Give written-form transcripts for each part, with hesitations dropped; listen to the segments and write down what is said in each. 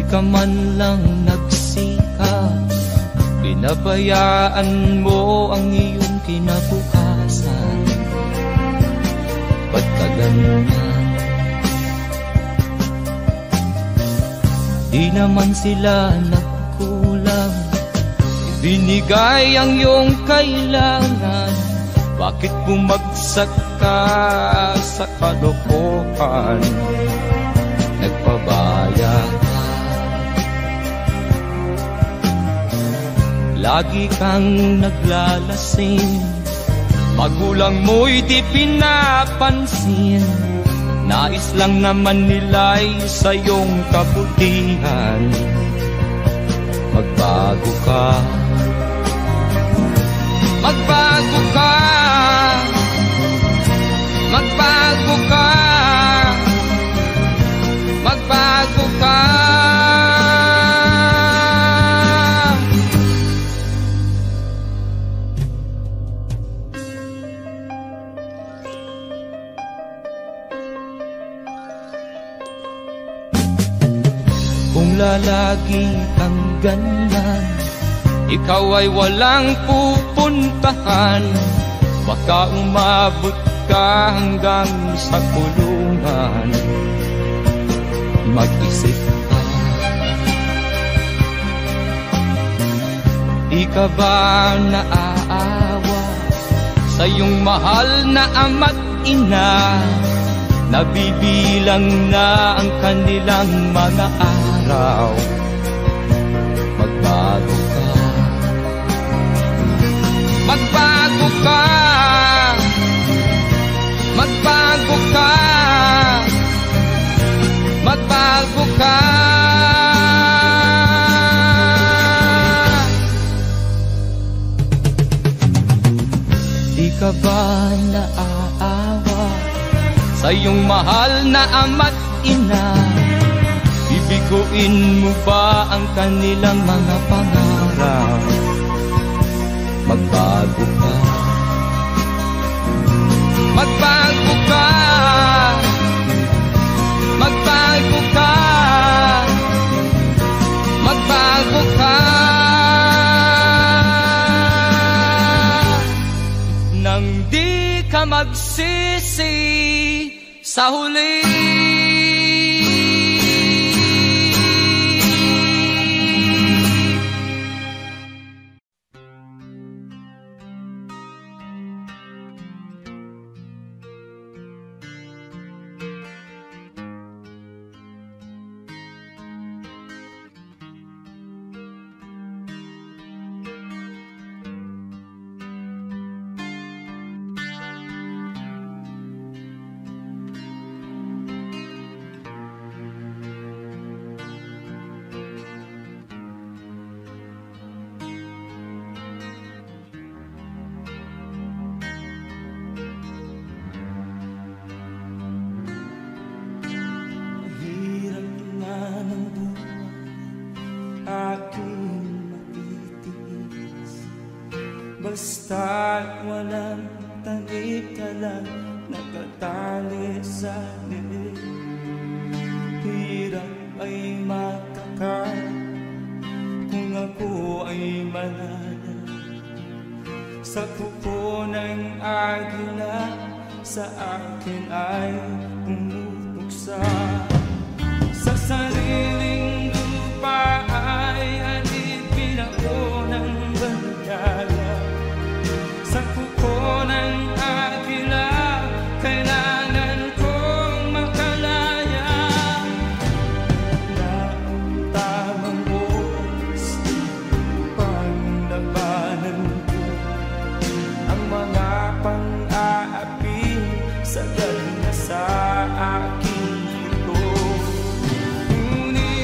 ka man lang nagsikap, pinabayaan mo ang iyong kinabukasan. Ba't ka ganyan? Di naman sila nagkulang, ibinigay ang iyong kailangan. Bakit bumagsak ka sa kalokohan? Nagpabaya ka, lagi kang naglalasing, magulang mo'y di pinapansin. Nais lang naman nila'y sa iyong kabutihan. Magbago ka, magbago ka, magbago ka, magbago ka. Kung lalagi kang ganyan, ikaw ay walang pupuntahan. Baka umabot ka hanggang sa kulungan. Mag-isip ka, di ka ba naaawa sa iyong mahal na ama't ina? Nabibilang na ang kanilang mga araw. Magbago ka, magbago ka, magbago ka, magbago ka. Di ka ba naaawa sa iyong mahal na ama't ina? Bibiguin mo ba ang kanilang mga pangarap? Magbago ka, magbago ka, magbago ka, magbago ka. Nang di ka magsisi sa huli. Basta't walang tanik ka lang nakatali sa liig. Hirap ay makakal kung ako ay malala sa kuko ng agila. Sa akin ay pumupuksa sa sariling lupa ay alipin ako ng bandala. Sa kuko ng agila, kailangan kong makalaya. Na ang tamang oras upang labanan ko ang mga pang-aapi sagad na sa aking ito. Ngunit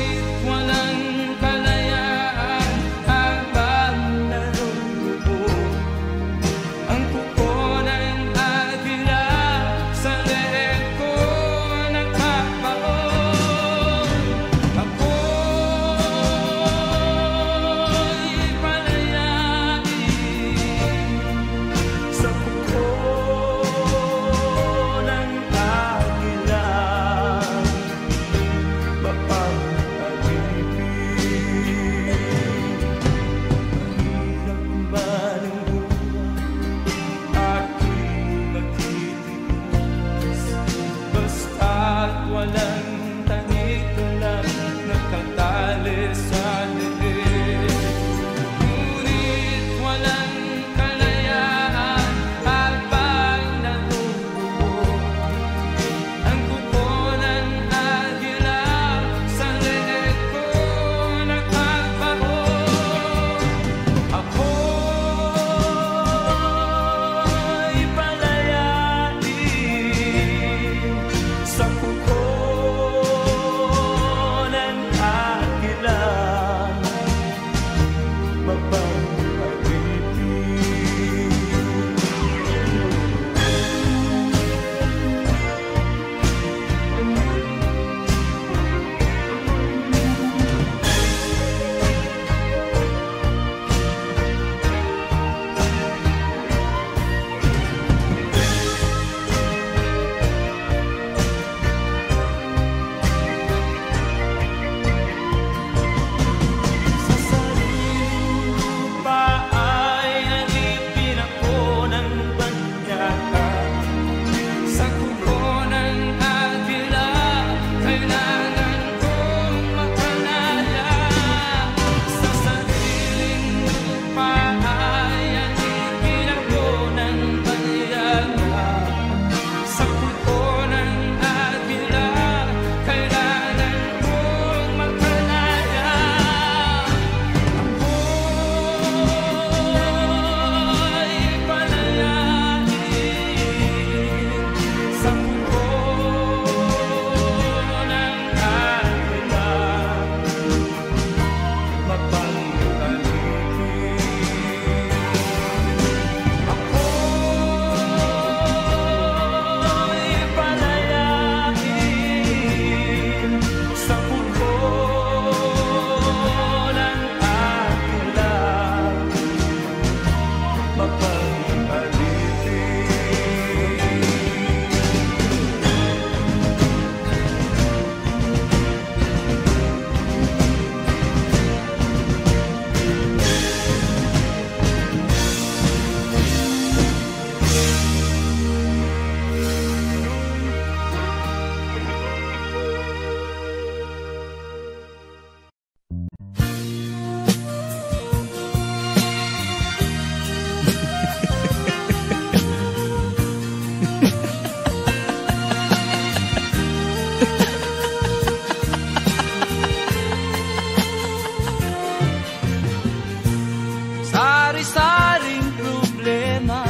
Sari-saring problema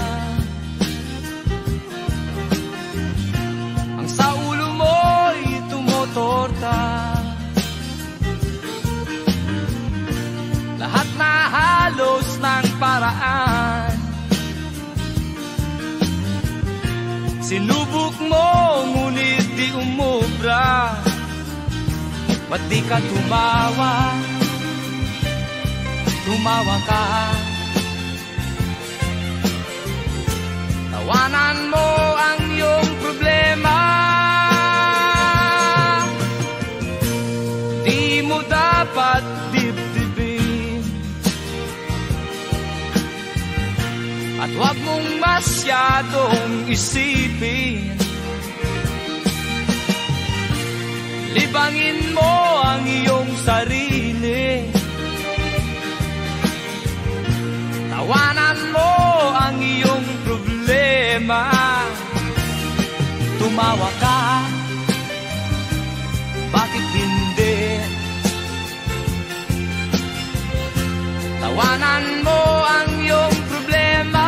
ang sa ulo mo'y tumutorta. Lahat na halos ng paraan sinubok mo, ngunit di umubra. Ba't di ka tumawa? Tumawa ka. Tawanan mo ang iyong problema. Di mo dapat dibdibin, at huwag mong masyadong isipin. Libangin mo ang iyong sarili. Tawanan mo ang iyong problema. Tumawa ka, bakit hindi? Tawanan mo ang iyong problema.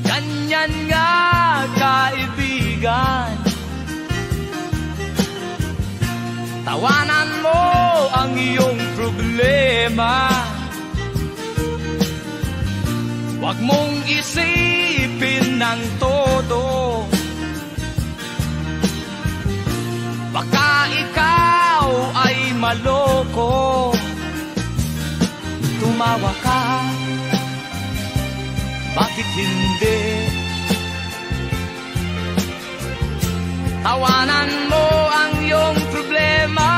Ganyan nga, kaibigan. Tawanan mo ang iyong problema. Huwag mong isipin ng todo. Baka ikaw ay maloko. Tumawa ka, bakit hindi? Tawanan mo ang iyong problema.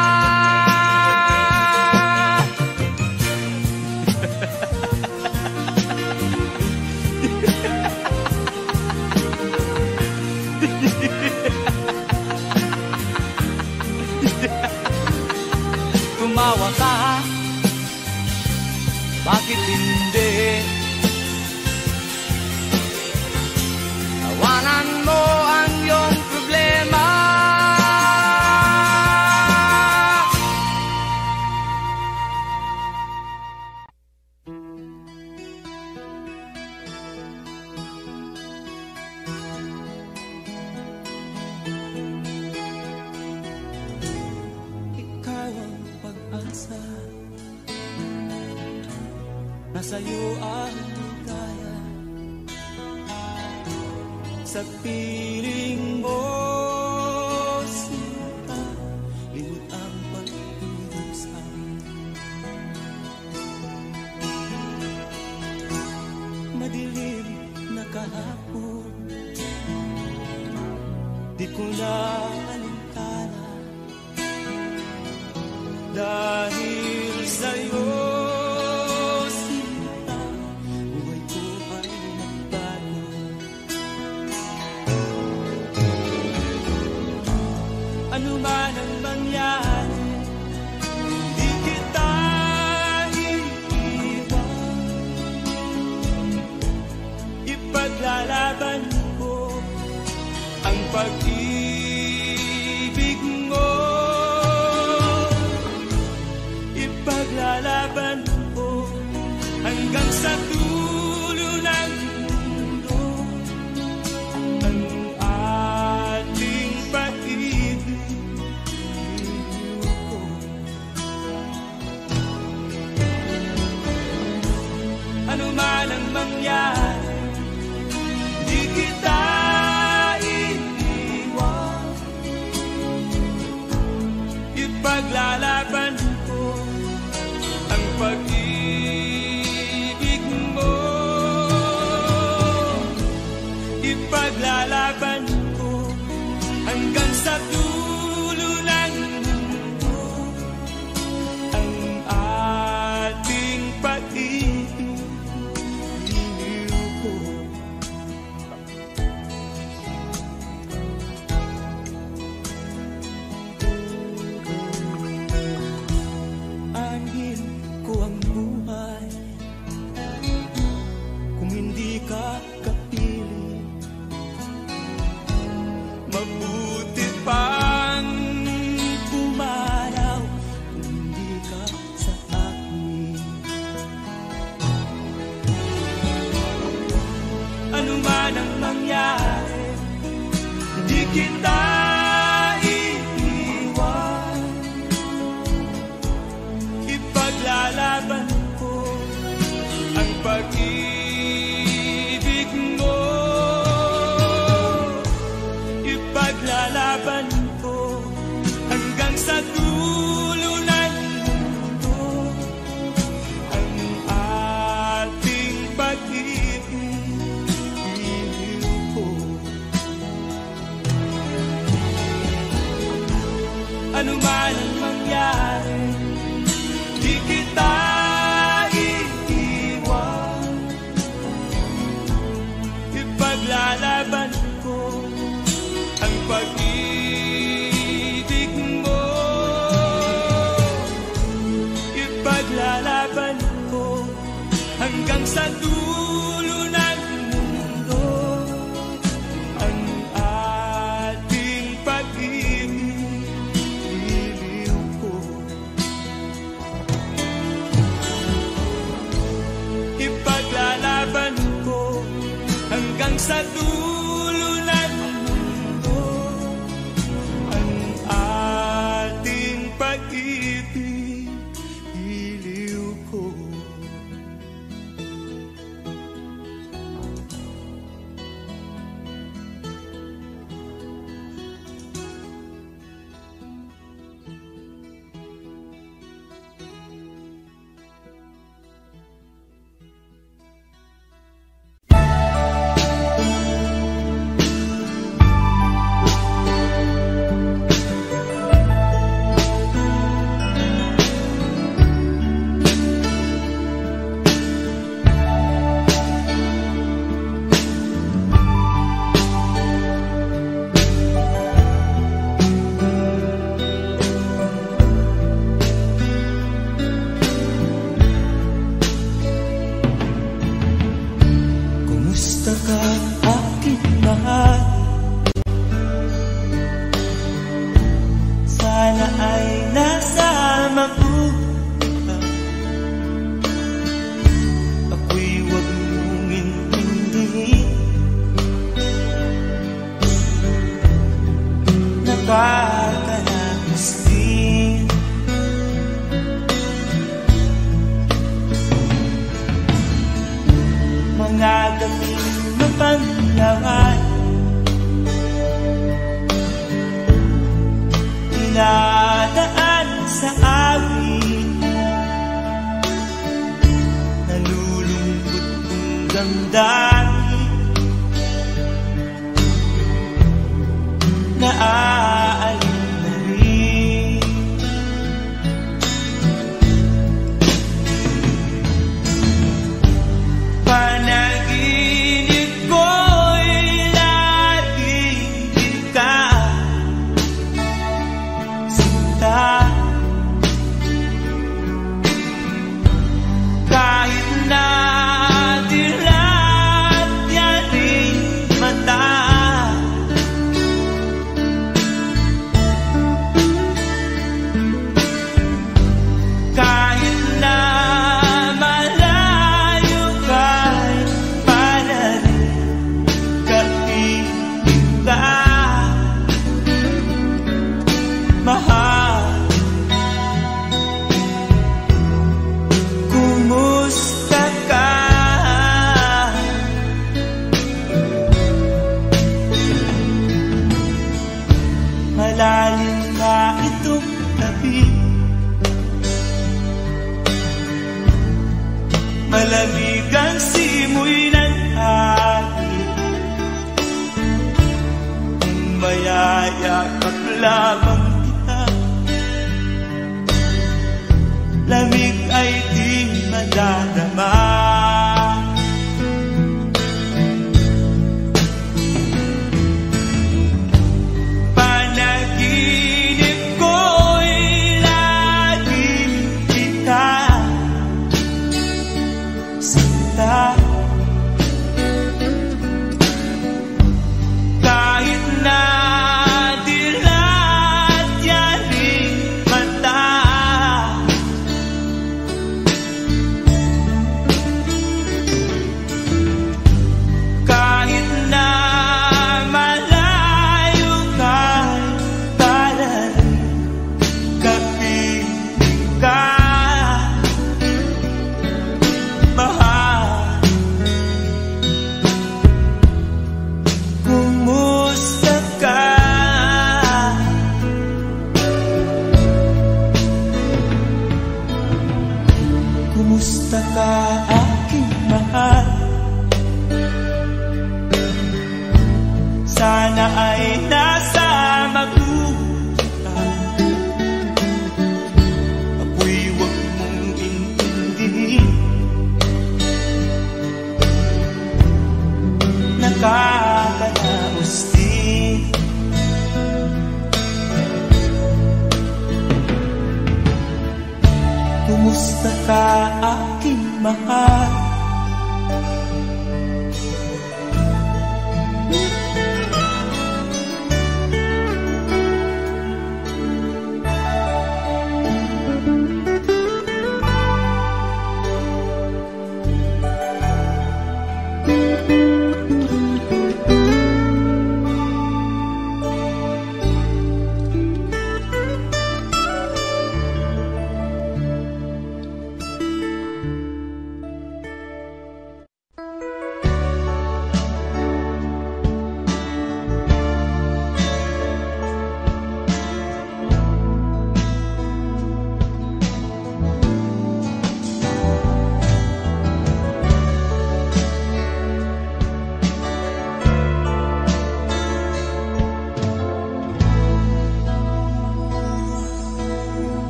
Tumawa ka, bakit hindi? Tawanan mo ang iyong problema. nasa'yo ang ligaya. Sa piling mo sinta, limot ang pag-ibig sa'kin. Madilim na kahapon, di ko na alintana, dahil sa'yo sinta, buhay ko ay nagbago. Ano man ang mangyari, di kita iiwan. Ipaglalaban ko ang pag-ibig mo. Ipaglalaban ko hanggang sa dulo ng mundo ang ating pag-ibig. Ano man ang mangyari, di kita iiwan. Ipaglalaban ko ang pag-ibig mo. Ipaglalaban ko hanggang sa dulo ng mundo ang ating pag-ibig. Anhin ko ang buhay kung hindi ka kapiling. Mabuti pang pumanaw kung hindi ka sa akin. Ano man ang mangyari, di kita iiwan. Ipaglalaban ko ang pag-ibig mo. Ipaglalaban ko hanggang sa dulo ng mundo ang ating pag-ibig. Ano man ang mangyari, di kita iiwan. Ipaglalaban ko ang pag-ibig mo. Ipaglalaban ko hanggang sa dulo ng mundo ang ating pag-ibig. Ipaglalaban ko hanggang sa dulo ng mundo ang ating pag-ibig. Iliw ko. Kumusta ka, aking mahal? Sana ay nasa mabuti ka. Ako'y huwag mong intindihin. Nakakalakas din. dati naaalala na rin. Panaginip ko'y laging kita sinta. Kahit na dilat yan rin mata, kahit na malayo ka'y para rin kapiling ka, mahal. Kumusta ka? Malalim ka itong gabi, malamig ang simoy ng hangin, kung mayayakap lamang kita, lamig ay di madarama. Panaginip ko'y laging kita sinta. Kahit na dilat yan rin mata, kahit na malayo ka'y para rin kapiling ka, mahal. Kumusta ka? Kumusta ka, aking mahal? Sana ay nasa mabuti ka. Ako'y huwag mong intindihin, nakakaraos din. Kumusta ka, aking mahal?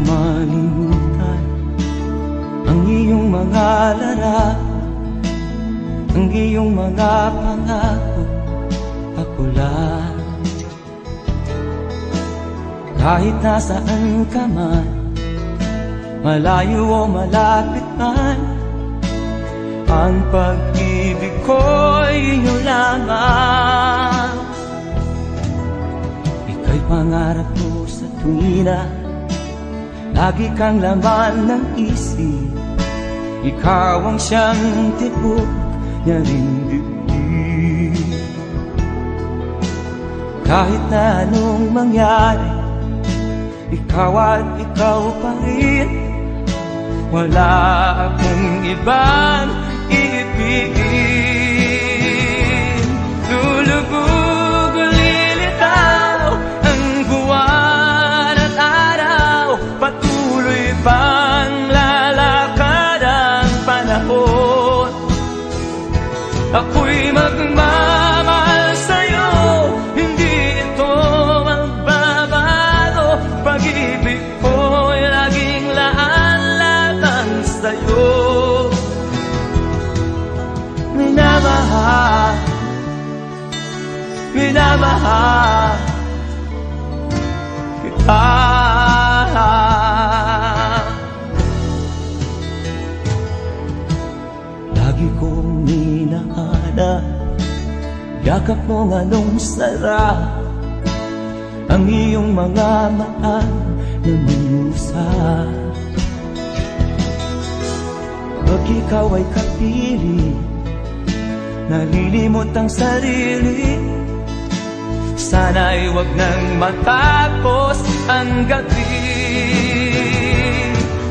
Malimutan ang iyong mga larawan, ang iyong mga pangako, ako lang. Kahit nasaan ka man, malayo o malapit man, ang pag-ibig ko'y inyo lamang. Ika'y pangarap ko sa tuwina, lagi kang laman ng isip. Ikaw ang siyang tibok niya rin dibdib. Kahit na anong mangyari, ikaw at ikaw pa rin. Wala akong ibang iibigin. Lulubog o lilitaw ang buwan at araw, patuloy pang lalaki kita. Lagi kong hinahanap yakap mong anong sarap, ang iyong mga mata na minusa. Pag ikaw ay kapili, nalilimot ang sarili. Sana'y wag nang matapos ang gabi.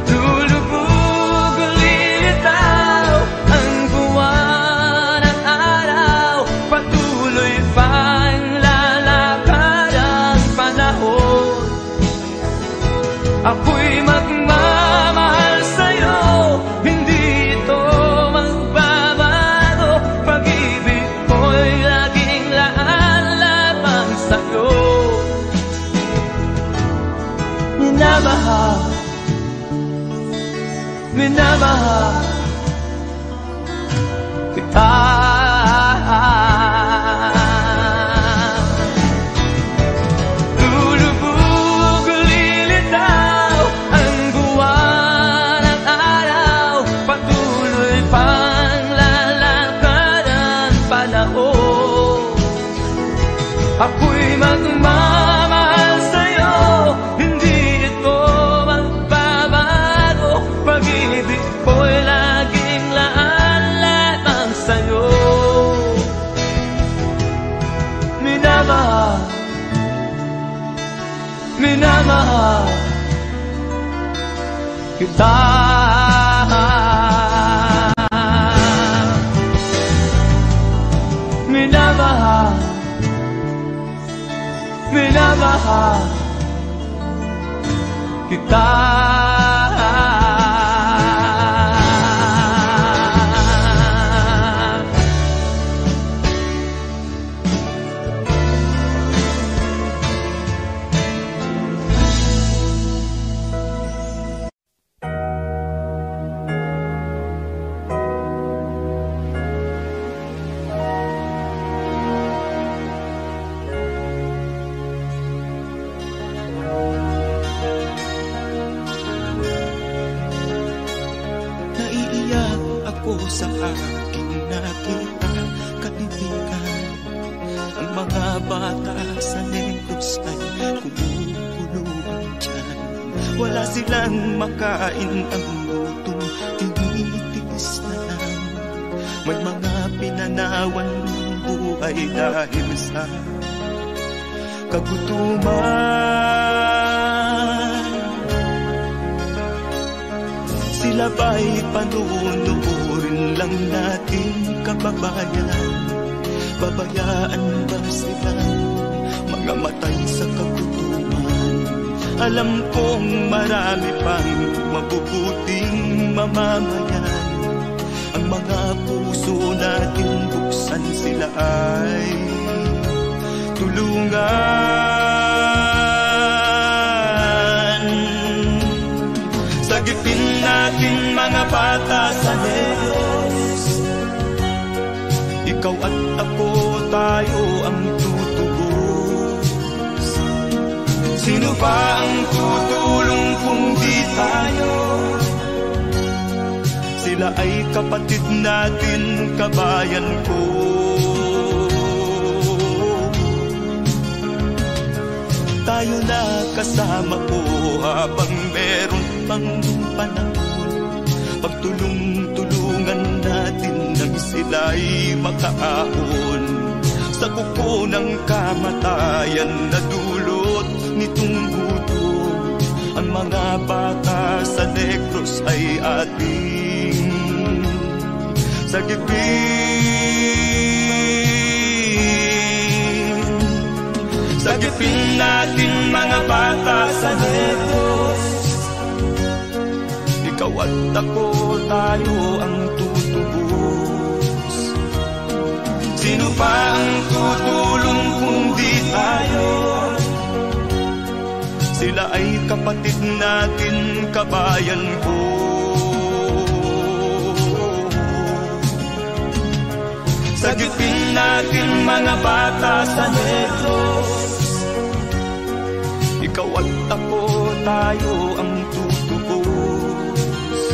Lulubog, lilitaw ang buwan at araw, patuloy pang lalakad ang panahon. Ako'y magmamahal sa'yo, hindi ito magbabago. Pag-ibig ko'y laging laan lamang sa'yo. Minamahal, minamahal kita. Ako'y magmamahal sa'yo, hindi ito magbabago. Pag-ibig ko'y laging laan lamang sa'yo. Minamahal, minamahal kita. Minamahal, minamahal kita. Sa aking nakita katipikan, ang mga bata sa Negros ay kumukulong dyan. Wala silang makain, ang lutong tinitiis na lang. May mga pinanawan ng buhay dahil sa kagutuman. Sila ba'y panunurin lang natin, kababayan? Babayaan ba silang mga matay sa kagutuman? Alam kong marami pang mabubuting mamamayan. Ang mga puso natin buksan, sila ay tulungan. Sagipin natin mga bata sa Negros, ikaw at ako, tayo ang tutubos. Sino ba ang tutulong kung di tayo? Sila ay kapatid natin, kabayan ko. Tayo na kasama ko habang meron pang panahon. Pagtulong-tulungan natin nang sila'y makaahon sa kuko ng kamatayan na dulot nitong gutom. Ang mga bata sa Negros ay ating sagipin. Sagipin natin mga bata sa Negros, ikaw at ako, tayo ang tutubos. Sino pa ang tutulong kung di tayo? Sila ay kapatid natin, kabayan ko. Sagipin natin mga bata sa Negros. Ikaw at ako, tayo ang tutubos.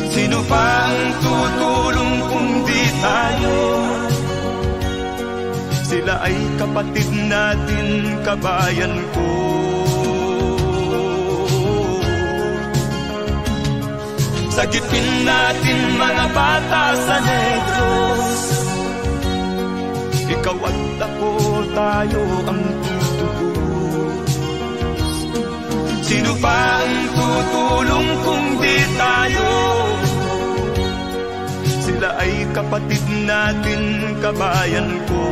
Sino pa ang tutulong kung di tayo? Sila ay kapatid natin, kabayan ko. Sagipin natin mga bata sa Negros. Ikaw at ako, tayo ang tutubos. Sino pa ang tutulong kung di tayo? Sila ay kapatid natin, kabayan ko.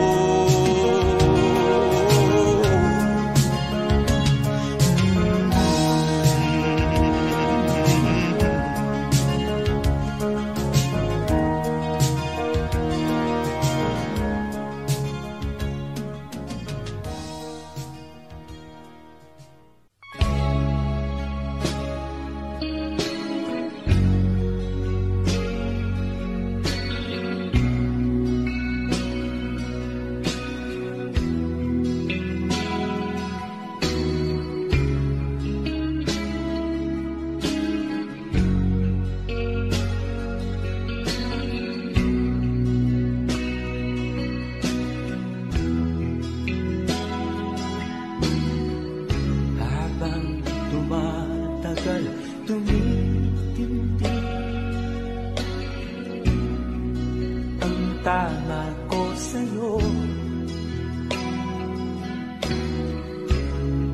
Tama ko sa'yo,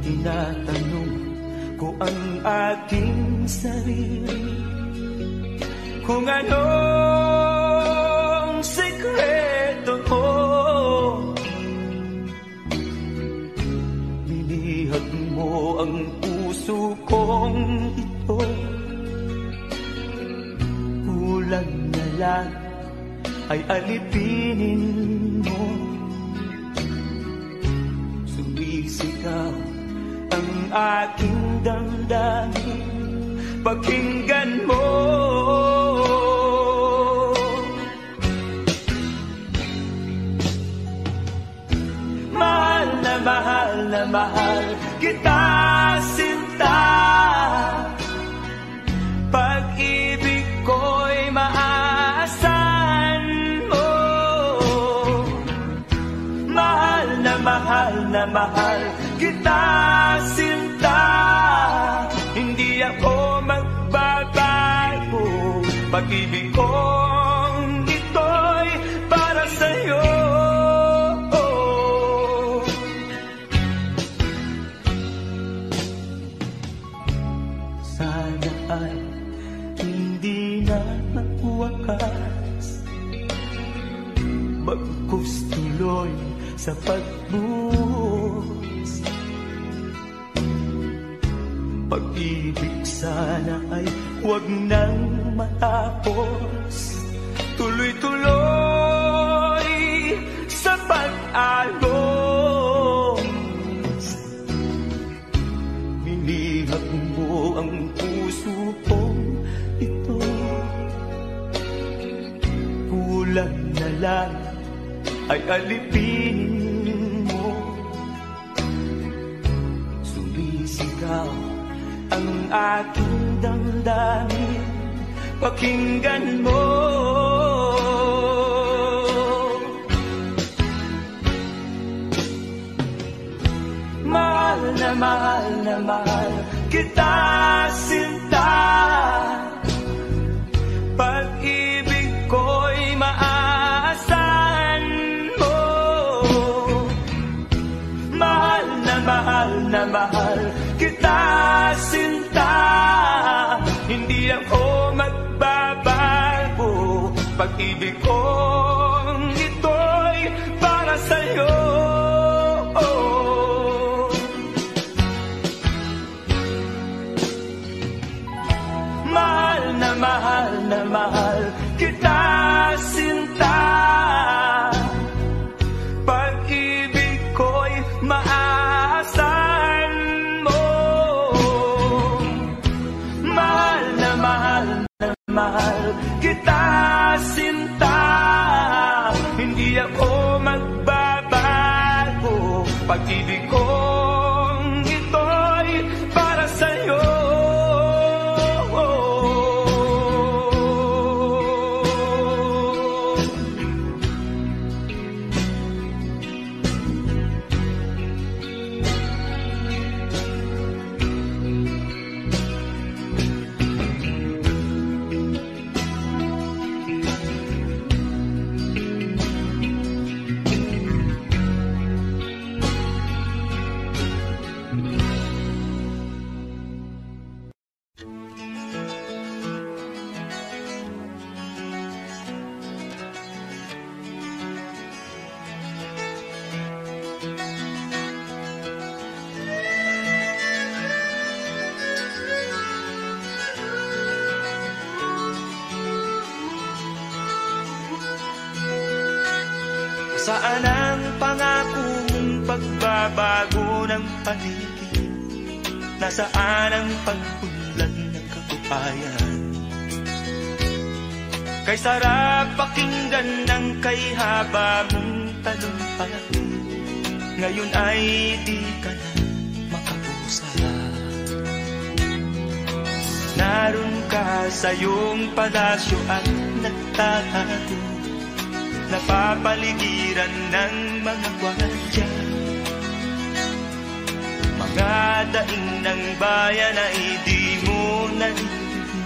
tinatanong ko ang aking sarili kung anong sekreto ko. Binihag mo ang puso kong ito, kulang na lang ay alipinin mo. Sumisigaw ang aking damdamin, pakinggan mo. Mahal na mahal na mahal kita, sinta. Pag-ibig ko'y maaasahan mo. Mahal na mahal kita, sinta. Hindi ako magbabago. Pag-ibig kong ito'y para sa'yo. Sana ay hindi na magwakas, bagkus tuloy sa pagbuhos. Pag-ibig sana ay huwag nang matapos, tuloy-tuloy sa pag-agos. Binihag mo ang puso kong ito, kulang na lang ay alipinin mo. Sumisigaw ang aking damdamin, pakinggan mo. Mahal na mahal kita, sinta. Pag-ibig ko'y maaasahan mo. Mahal na mahal kita, sinta. Hindi ako magbabago. Pag-ibig kong ito'y para sa'yo. Mahal na mahal kita, sinta. Pag-ibig ko'y maaasahan mo. Mahal na mahal kita, sinta. pag-ibig kong ito'y para sa'yo. Saan ang pangako mong pagbabago ng paligid? Nasaan ang pag-unlad ng katupayan? Kay sarap pakinggan ng kay haba mong talumpati, ngayon ay di ka na makausap. Naroon ka sa iyong palasyo at nagtatago, napapaligiran ng mga gwardiya. Mga daing ng bayan ay di mo narinig,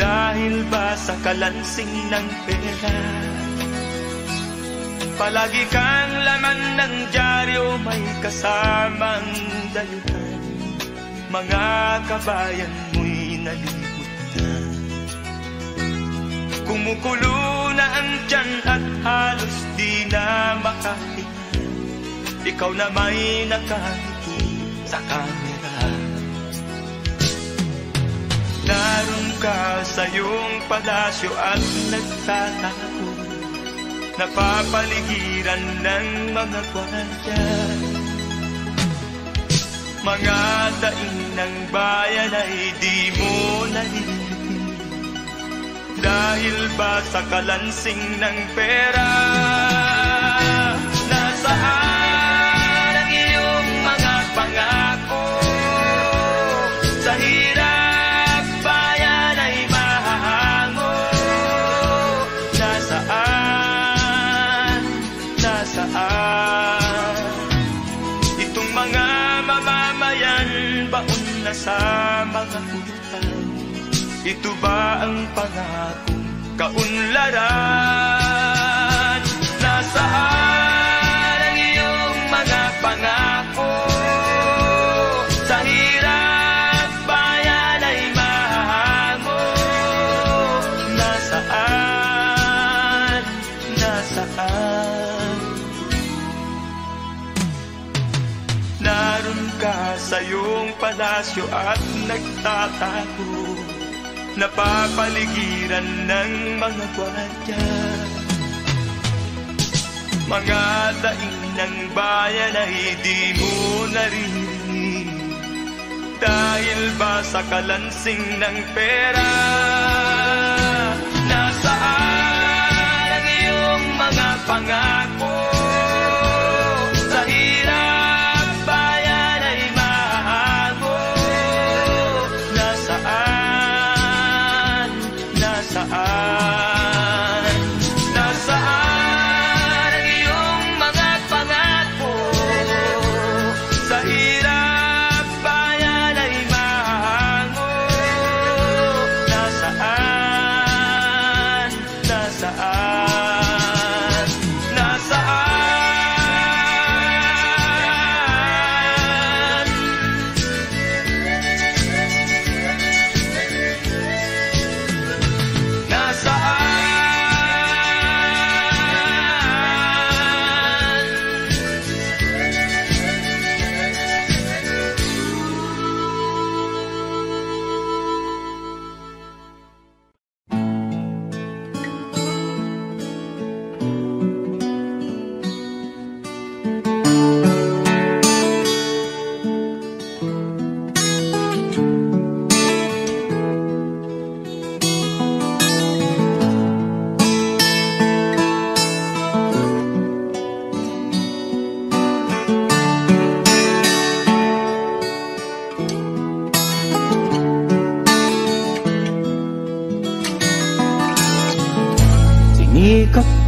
dahil ba sa kalansing ng pera? Palagi kang laman ng dyaryo, may kasamang dayuhan. Mga kabayan mo'y nalimot na. Kumukulo na ang tiyan at halos di na makahinga. Ikaw na may nakangiti sa kamera. Naroon ka sa iyong palasyo at nagtatago, napapaligiran ng mga gwardiya. Mga daing ng bayan ay di mo narinig, dahil ba sa kalansing ng pera? Nasaan ang iyong mga pangako? Sa hirap bayan ay mahahango. Nasaan? Nasaan? Itong mga mamamayan, baon na sa mga utang. Ito ba ang pangakong kaunlaran? Nasaan ang iyong mga pangako? Sa hirap bayan ay mahango. Nasaan? Nasaan? Naroon ka sa iyong palasyo at nagtatago, napapaligiran ng mga gwardiya. Mga daing ng bayan ay di mo narinig, dahil ba sa kalansing ng pera? Nasaan ang iyong mga pangako? Sa hirap bayan ay mahago. Nasaan? Nasaan? Nasaan ang iyong mga pangako? Sa hirap bayan ay mahango. Nasaan? Nasaan? Nasaan?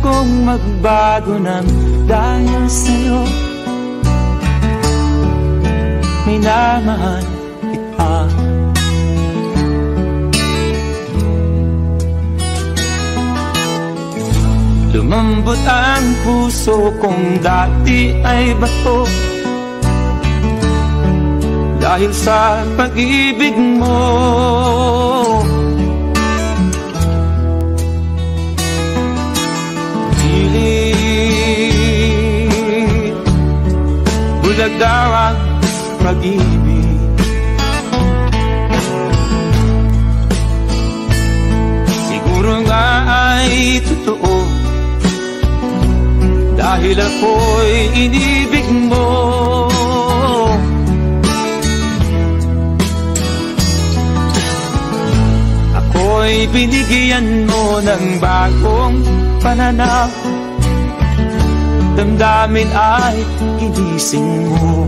kong magbago ng dahil sa'yo. Minamahal kita. Lumambot ang puso kong dati ay bato dahil sa pag-ibig mo. Pilit bulag daw ang pag-ibig. Siguro nga ay totoo dahil ako'y inibig mo. Ako'y binigyan mo ng bagong pananaw. Damdamin ay ginising mo.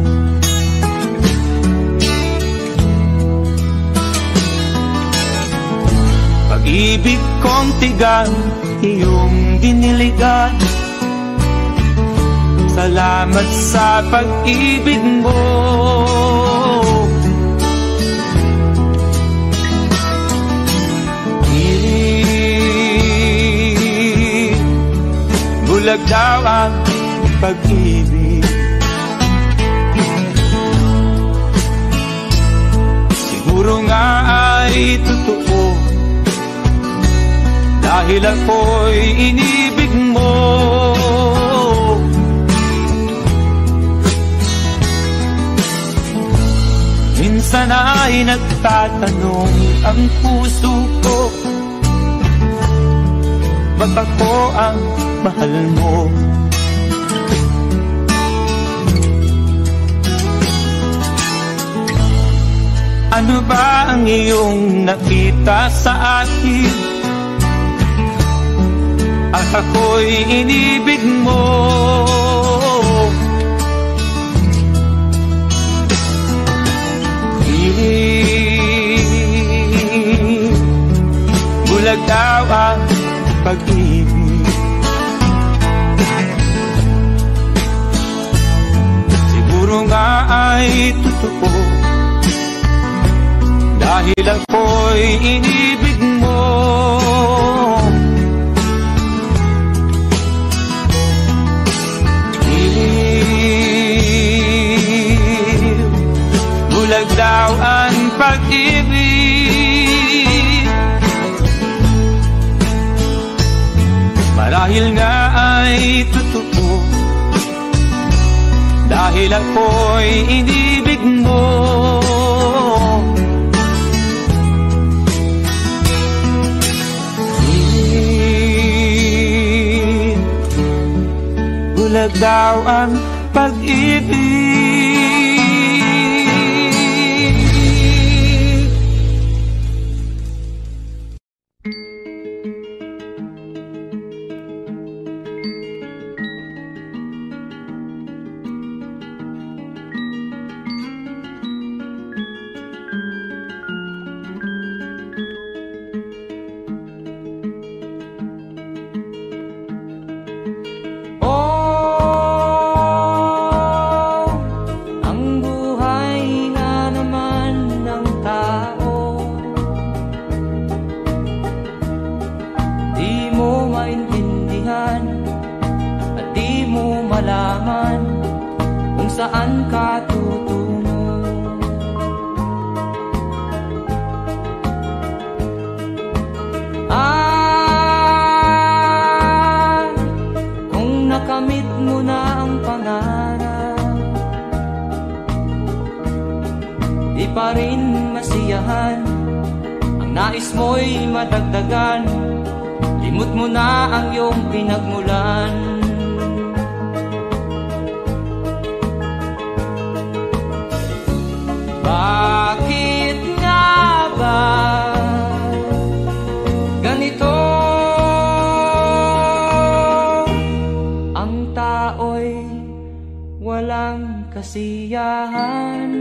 Pag-ibig kong tigang iyong diniligan. Salamat sa pag-ibig mo. Bulag daw ang pag-ibig. Siguro nga ay totoo dahil ako'y inibig mo. Minsan ay nagtatanong ang puso ko, ba't ako ang mahal mo? Ano ba ang iyong nakita sa akin? At ako'y inibig mo. Bulag daw ang pag-ibig. Siguro nga ay totoo dahil ako'y inibig mo. Bulag daw ang pag-ibig. Marahil nga ay totoo dahil ako'y inibig mo. Bulag daw ang pag-ibig. Saan ka tutungo? Kung nakamit mo na ang pangarap, di pa rin masiyahan. Ang nais mo'y madagdagan. Limot mo na ang iyong pinagmulan. Bakit nga ba ganito? Ang tao'y walang kasiyahan.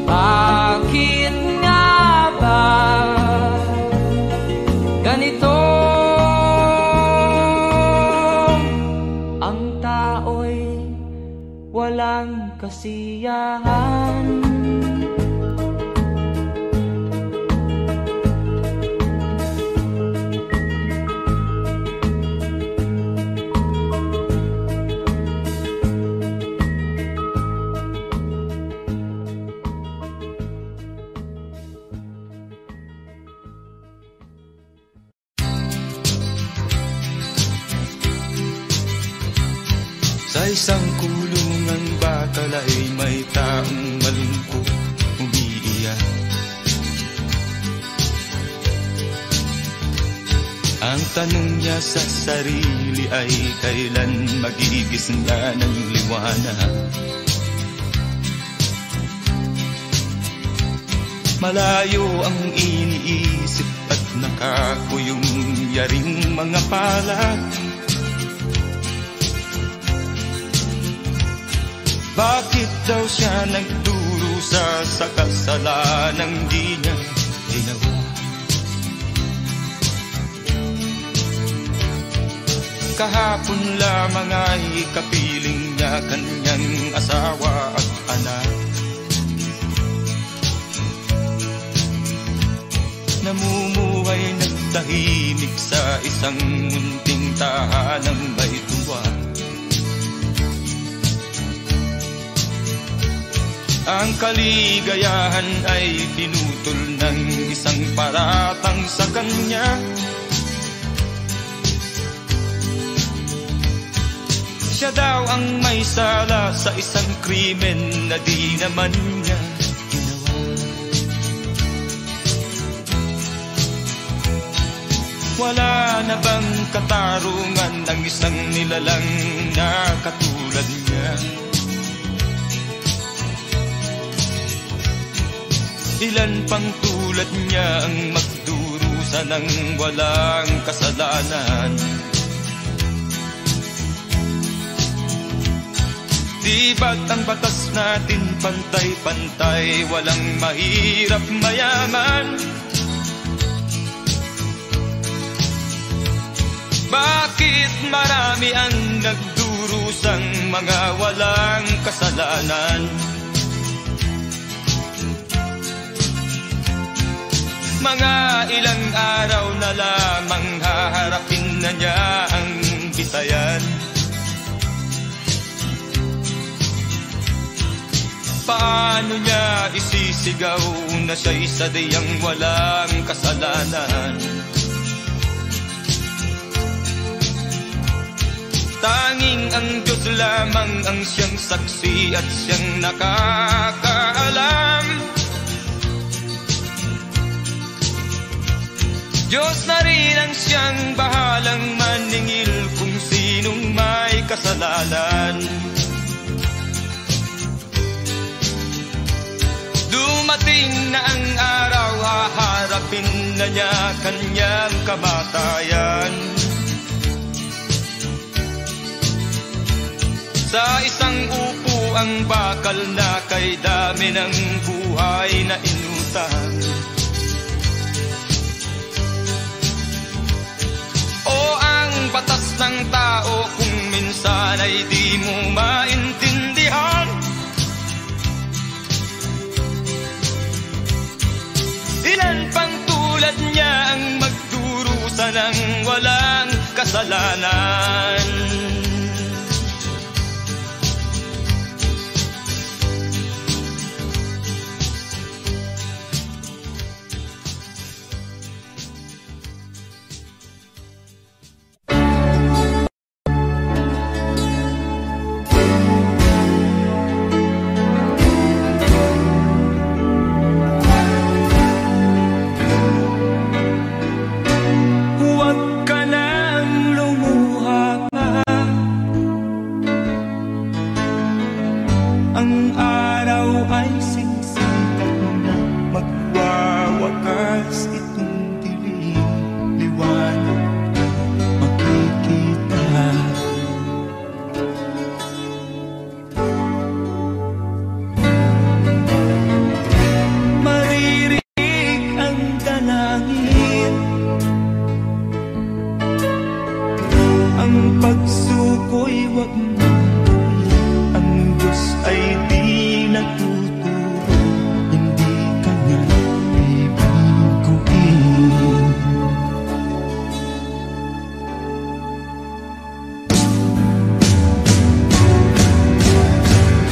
Bakit nga ba ganito? Ang tao'y walang kasiyahan. Sa isang kulungan bakal ay may taong malungkot umiiyak. Ang tanong niya sa sarili ay kailan magigising na ng liwanag. Malayo ang iniisip at nakakuyong yaring mga palad. Bakit daw siya nagdurusa sa kasalanang di niya ginawa? Kahapon lamang ay kapiling niya kanyang asawa at anak. Namumuhay nagtahimik sa isang munting tahanang may tuwa. Ang kaligayahan ay pinutol ng isang paratang sa kanya. Siya daw ang may sala sa isang krimen na di naman niya ginawa. Wala na bang katarungan ng isang nilalang na katulad niya? Ilan pang tulad niya ang magdurusa ng walang kasalanan? Di ba't ang batas natin pantay-pantay, walang mahirap mayaman? Bakit marami ang nagdurusang mga walang kasalanan? Mga ilang araw na lamang haharapin na niya ang Bisayan. Paano niya isisigaw na siya'y sadyang walang kasalanan? Tanging ang Diyos lamang ang siyang saksi at siyang nakakaalam. Diyos na rin ang siyang bahalang maningil kung sinong may kasalanan. Dumating na ang araw, haharapin na niya kanyang kamatayan. Sa isang upo ang bakal na kay dami ng buhay na inutang. O ang batas ng tao kung minsan ay di mo maintindihan. Ilan pang tulad niya ang magdurusa ng walang kasalanan? ko'y wag mong gawin. Ang Diyos ay di natuturo, hindi Kanya bibiguin.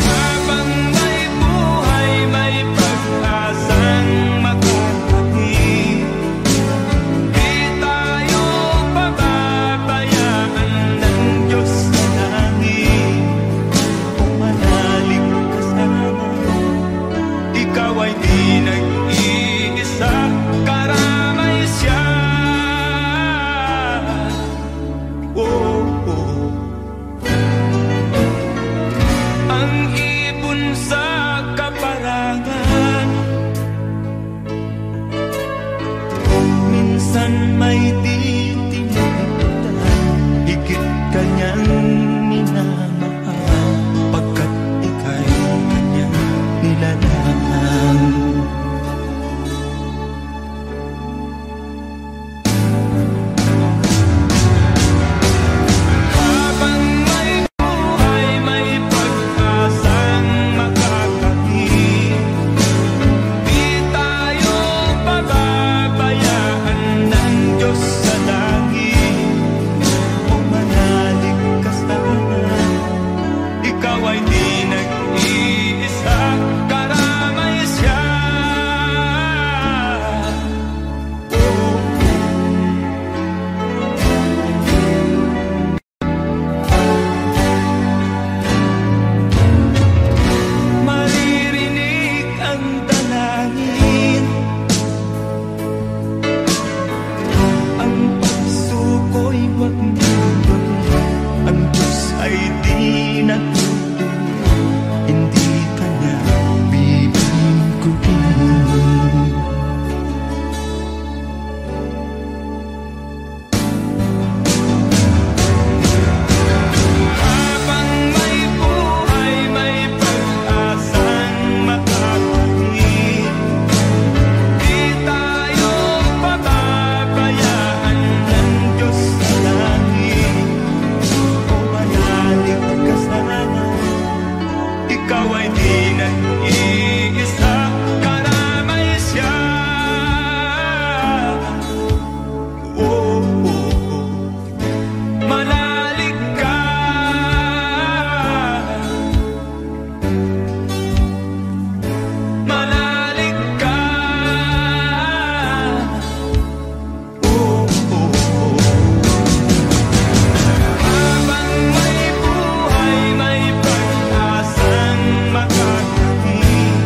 Habang may buhay, may pag-asang makakapit. Di tayo pababayaan ng Diyos sa langit. Kung manalig ka sana, ikaw ay di nag-iisa, karamay siya. Oh, oh. Ang ibon sa kaparangan, minsan may di tinitipdan, higit Kanyang minamahal, pagkat ika'y Kanyang nilalang. Habang may buhay, may pag-asang makakapit. Di tayo pababayaan ng Diyos sa langit. Kung manalig ka sana, ikaw ay di nag-iisa, karamay siya. Oh, maririnig ang dalangin, ang pagsuko'y wag mong gawin. Ang Diyos ay di natuturo, hindi Kanya bibiguin. Habang may buhay, may pag-asang makakapit. Di tayo pababayaan ng Diyos sa langit. Kung manalig ka sana, ikaw ay di nag-iisa, karamay siya. Oh, oh, oh. Manalig ka, manalig ka. Oh, oh, oh. Habang may buhay, may pag-asang makakapit.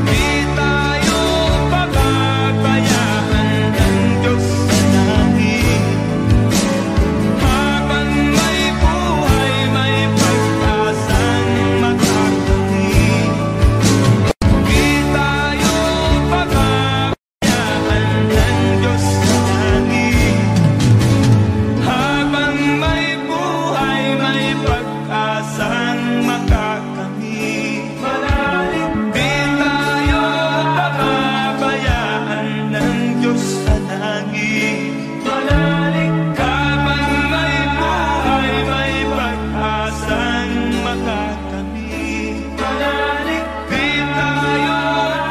Di tayo pababayaan ng Diyos sa langit. Habang may buhay, may pag-asang makakapit. Di tayo pababayaan ng Diyos sa langit. Habang may buhay, may pag-asang makakamit. Di tayo pababayaan ng Diyos sa langit. Habang may buhay, may pag-asang makakamit. Di tayo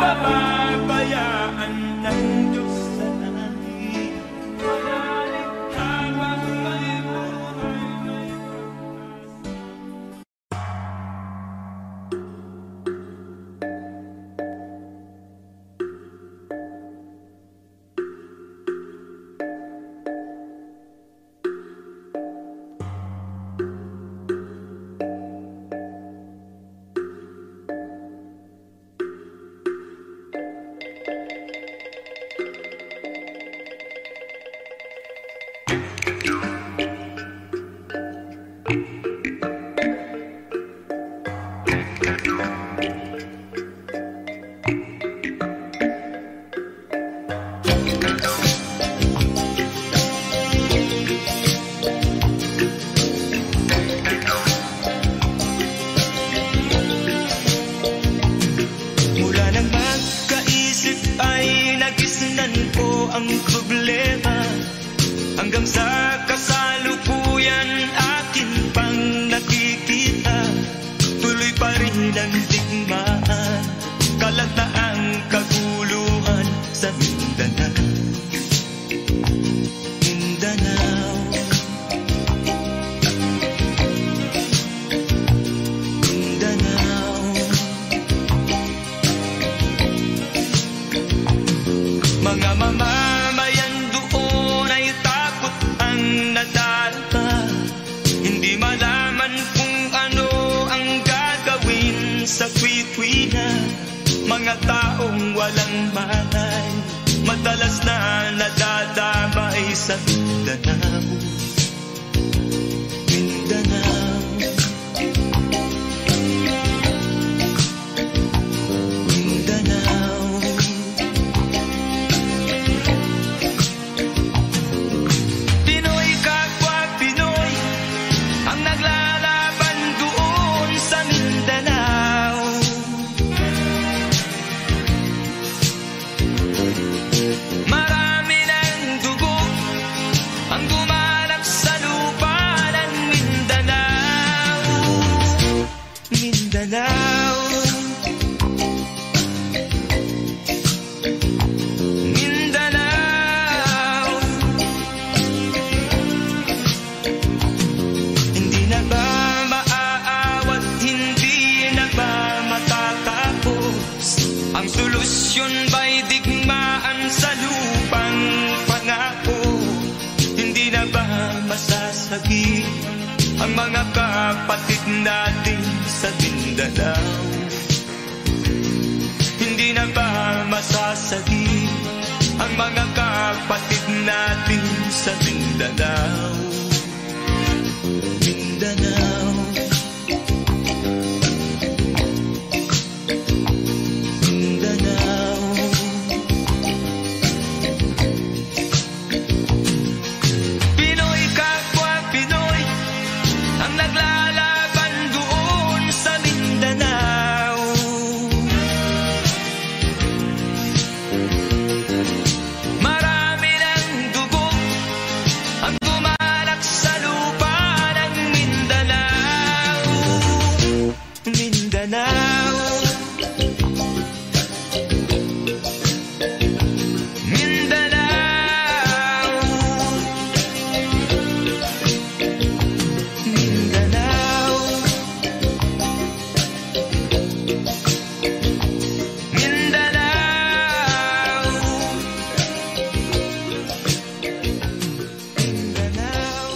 pababayaan ng Diyos sa langit. Habang may buhay, may ang problema hanggang sa kasalukuyan akin ng digmaan, kalagtaang kaguluhan sa Mindanao. Mindanao, Mindanao. Mga mamamayan doon ay takot ang nadalpa, hindi malaman kung ano ang gagawin sa tuwi-tuwi na. Mga taong walang malay, madalas na nadadamay sa Mindanao. Mindanao, Mindanao. Pinoy kapwa Pinoy ang naglalaban doon sa Mindanao. Marami ng dugo ang dumalak sa lupa ng Mindanao. Mindanao, Mindanao. Hindi na ba maaawat, hindi na ba matatapos? Ang solusyon ba'y digmaan sa lupang pangako? Hindi na ba masasagi ang mga kapatid natin sa Mindanao? Hindi na ba masasagi ang mga kapatid natin sa Mindanao? Mindanao, Mindanao. Pinoy kapwa Pinoy ang naglalaban doon sa Mindanao. Marami ng dugo ang dumalak sa lupa ng Mindanao. Mindanao, Mindanao, Mindanao, Mindanao, Mindanao.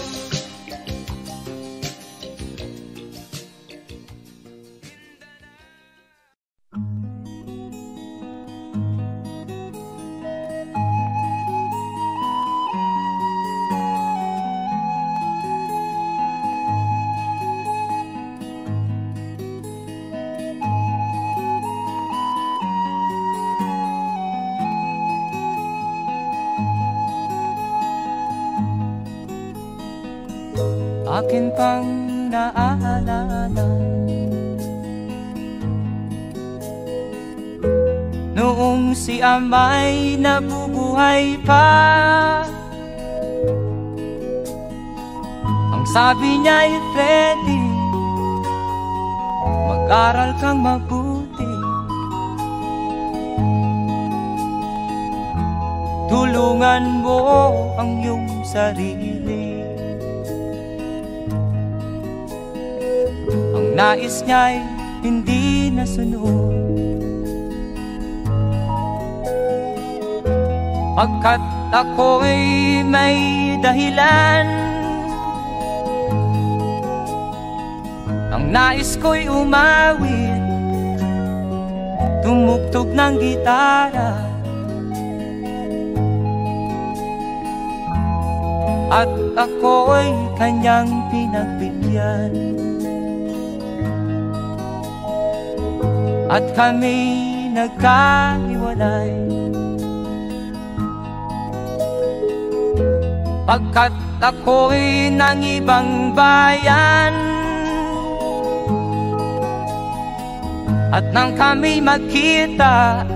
Akin pang naaalala noong si ama'y nabubuhay pa. Ang sabi niya'y, Freddy, mag-aral kang mabuti, tulungan mo ang iyong sarili. Ang nais niya'y hindi nasunod, pagkat ako'y may dahilan. Ang nais ko'y umawit, tumugtog ng gitara, at ako'y kanyang pinagbigyan. At kami nagkahiwalay, pagkat ako'y ng ibang bayan. At nang kami magkita,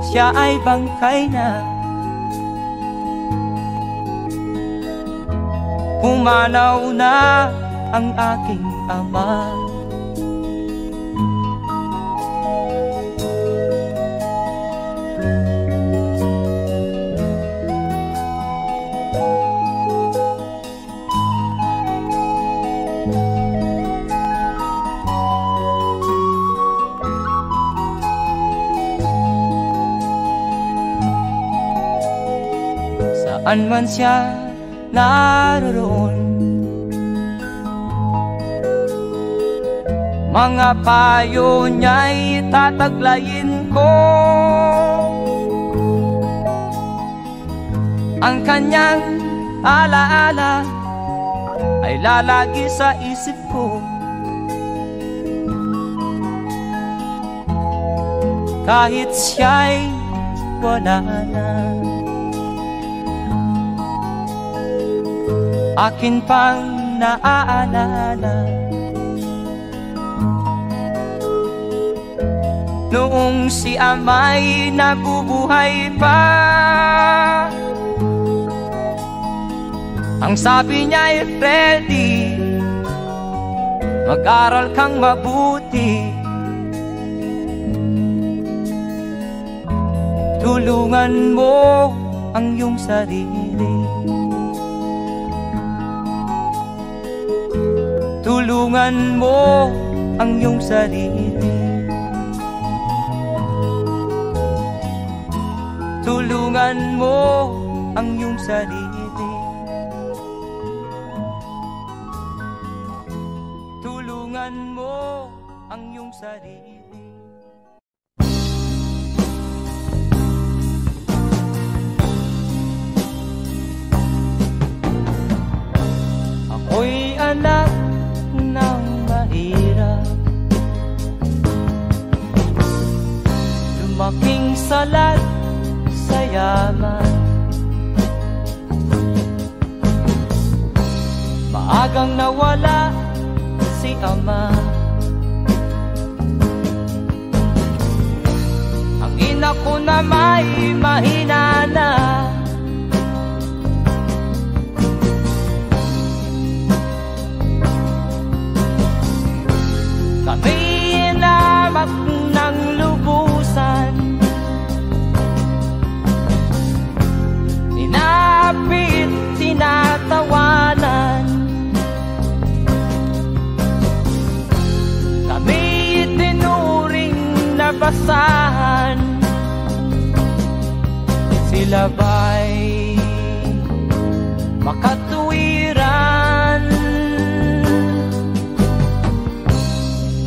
siya ay bangkay na. Pumanaw na ang aking ama. saan man siya naroon. Mga payo niya'y tataglayin ko, ang kanyang alaala ay lalagi sa isip ko. Kahit siya'y wala na, akin pang naaalala noong si ama'y nabubuhay pa. Ang sabi niya'y Freddy, mag-aral kang mabuti, tulungan mo ang iyong sarili, tulungan mo ang iyong sarili, tulungan mo ang iyong sarili, tulungan mo ang iyong sarili. Ako'y anak ng mahirap, lumaking salat sa yaman. Maagang nawala si ama, ang ina ko na may mahina na. Kami inamak ng lubusan, inapit, tinatawanan. Kami itinuring na basahan, sila ba'y makatuwiran?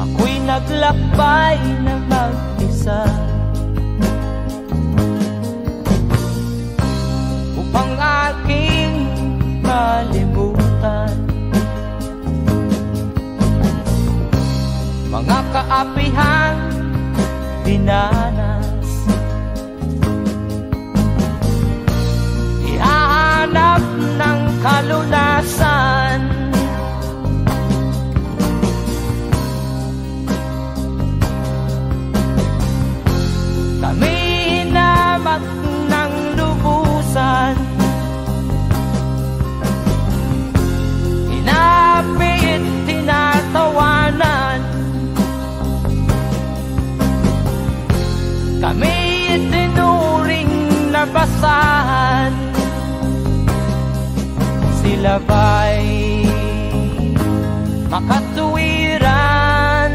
Ako'y naglakbay na mag-isa upang aking kalimutan mga kaapihang dinanas. Ihahanap ng kalunasan, kami hinamak ng lubusan, inapit, tinatawanan. Kami itinuring na basahan, sila ba'y makatuwiran?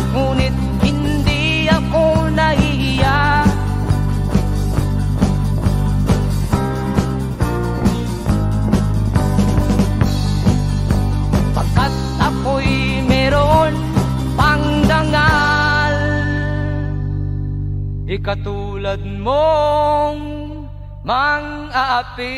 Ngunit hindi ako nahihiya, pagkat ako'y meron pang dangal. Ikatulad mong mang-aapi.